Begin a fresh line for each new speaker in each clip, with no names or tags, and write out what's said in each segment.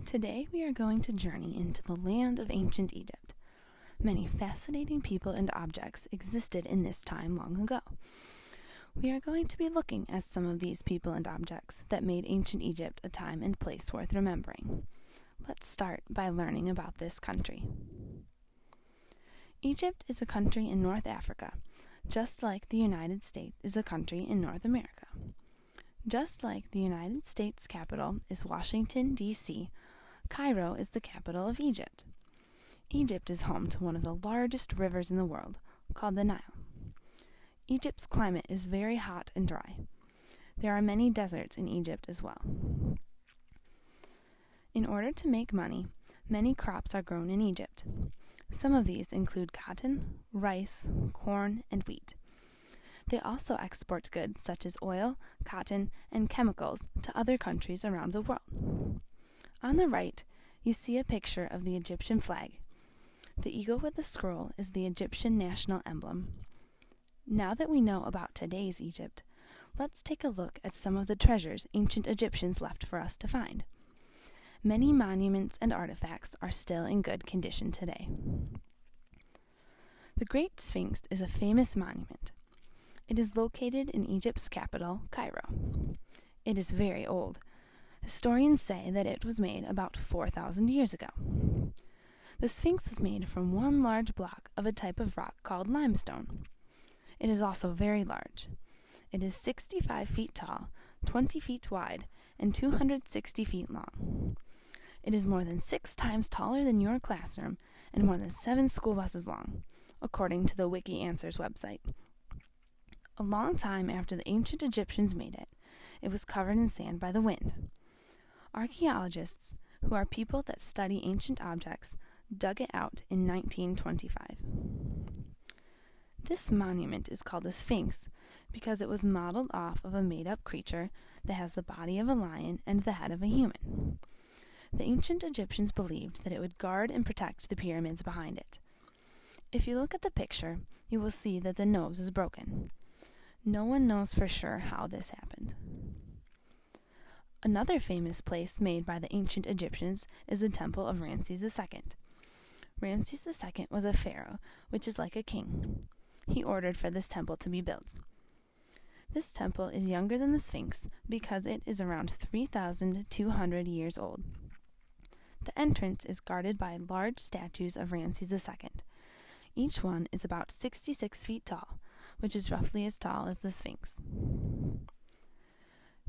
Today we are going to journey into the land of ancient Egypt. Many fascinating people and objects existed in this time long ago. We are going to be looking at some of these people and objects that made ancient Egypt a time and place worth remembering. Let's start by learning about this country. Egypt is a country in North Africa, just like the United States is a country in North America. Just like the United States capital is Washington, D.C., Cairo is the capital of Egypt. Egypt is home to one of the largest rivers in the world, called the Nile. Egypt's climate is very hot and dry. There are many deserts in Egypt as well. In order to make money, many crops are grown in Egypt. Some of these include cotton, rice, corn, and wheat. They also export goods such as oil, cotton, and chemicals to other countries around the world. On the right, you see a picture of the Egyptian flag. The eagle with the scroll is the Egyptian national emblem. Now that we know about today's Egypt, let's take a look at some of the treasures ancient Egyptians left for us to find. Many monuments and artifacts are still in good condition today. The Great Sphinx is a famous monument. It is located in Egypt's capital, Cairo. It is very old. Historians say that it was made about 4,000 years ago. The Sphinx was made from one large block of a type of rock called limestone. It is also very large. It is 65 feet tall, 20 feet wide, and 260 feet long. It is more than 6 times taller than your classroom and more than 7 school buses long, according to the Wiki Answers website. A long time after the ancient Egyptians made it, it was covered in sand by the wind. Archaeologists, who are people that study ancient objects, dug it out in 1925. This monument is called the Sphinx because it was modeled off of a made-up creature that has the body of a lion and the head of a human. The ancient Egyptians believed that it would guard and protect the pyramids behind it. If you look at the picture, you will see that the nose is broken. No one knows for sure how this happened. Another famous place made by the ancient Egyptians is the Temple of Ramses II. Ramses II was a pharaoh, which is like a king. He ordered for this temple to be built. This temple is younger than the Sphinx because it is around 3,200 years old. The entrance is guarded by large statues of Ramses II. Each one is about 66 feet tall, which is roughly as tall as the Sphinx.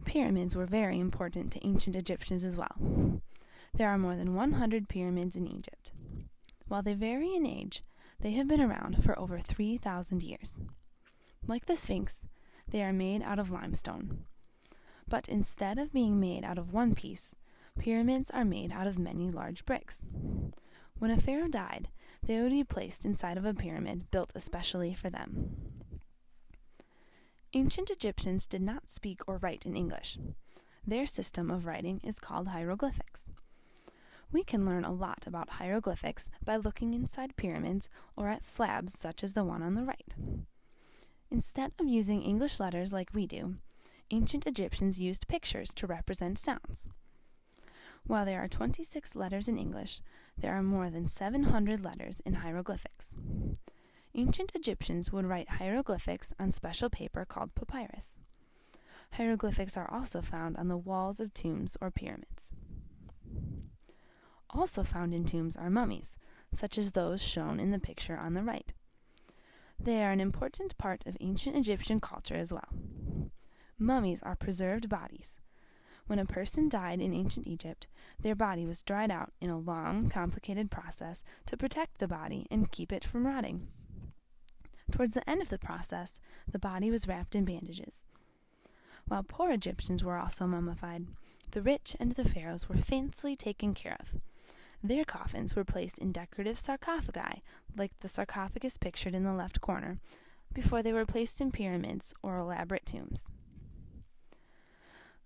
Pyramids were very important to ancient Egyptians as well. There are more than 100 pyramids in Egypt. While they vary in age, they have been around for over 3,000 years. Like the Sphinx, they are made out of limestone. But instead of being made out of one piece, pyramids are made out of many large bricks. When a pharaoh died, they would be placed inside of a pyramid built especially for them. Ancient Egyptians did not speak or write in English. Their system of writing is called hieroglyphics. We can learn a lot about hieroglyphics by looking inside pyramids or at slabs such as the one on the right. Instead of using English letters like we do, ancient Egyptians used pictures to represent sounds. While there are 26 letters in English, there are more than 700 letters in hieroglyphics. Ancient Egyptians would write hieroglyphics on special paper called papyrus. Hieroglyphics are also found on the walls of tombs or pyramids. Also found in tombs are mummies, such as those shown in the picture on the right. They are an important part of ancient Egyptian culture as well. Mummies are preserved bodies. When a person died in ancient Egypt, their body was dried out in a long, complicated process to protect the body and keep it from rotting. Towards the end of the process, the body was wrapped in bandages. While poor Egyptians were also mummified, the rich and the pharaohs were fancily taken care of. Their coffins were placed in decorative sarcophagi, like the sarcophagus pictured in the left corner, before they were placed in pyramids or elaborate tombs.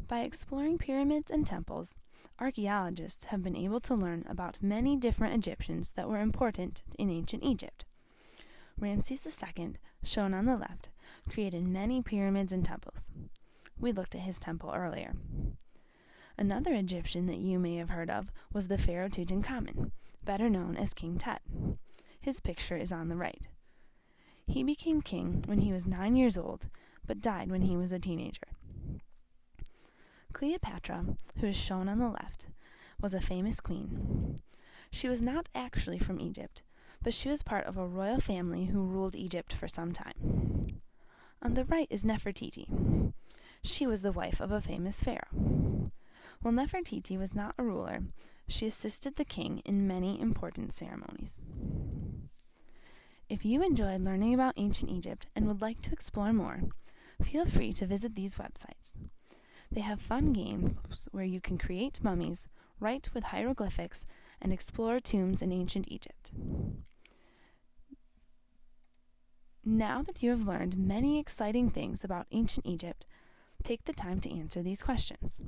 By exploring pyramids and temples, archaeologists have been able to learn about many different Egyptians that were important in ancient Egypt. Ramses II, shown on the left, created many pyramids and temples. We looked at his temple earlier. Another Egyptian that you may have heard of was the Pharaoh Tutankhamun, better known as King Tut. His picture is on the right. He became king when he was 9 years old, but died when he was a teenager. Cleopatra, who is shown on the left, was a famous queen. She was not actually from Egypt, but she was part of a royal family who ruled Egypt for some time. On the right is Nefertiti. She was the wife of a famous pharaoh. While Nefertiti was not a ruler, she assisted the king in many important ceremonies. If you enjoyed learning about ancient Egypt and would like to explore more, feel free to visit these websites. They have fun games where you can create mummies, write with hieroglyphics, and explore tombs in ancient Egypt. Now that you have learned many exciting things about ancient Egypt, take the time to answer these questions.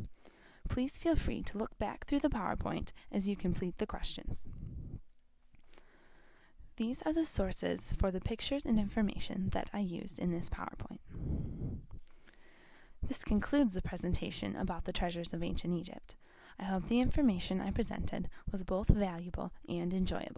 Please feel free to look back through the PowerPoint as you complete the questions. These are the sources for the pictures and information that I used in this PowerPoint. This concludes the presentation about the treasures of ancient Egypt. I hope the information I presented was both valuable and enjoyable.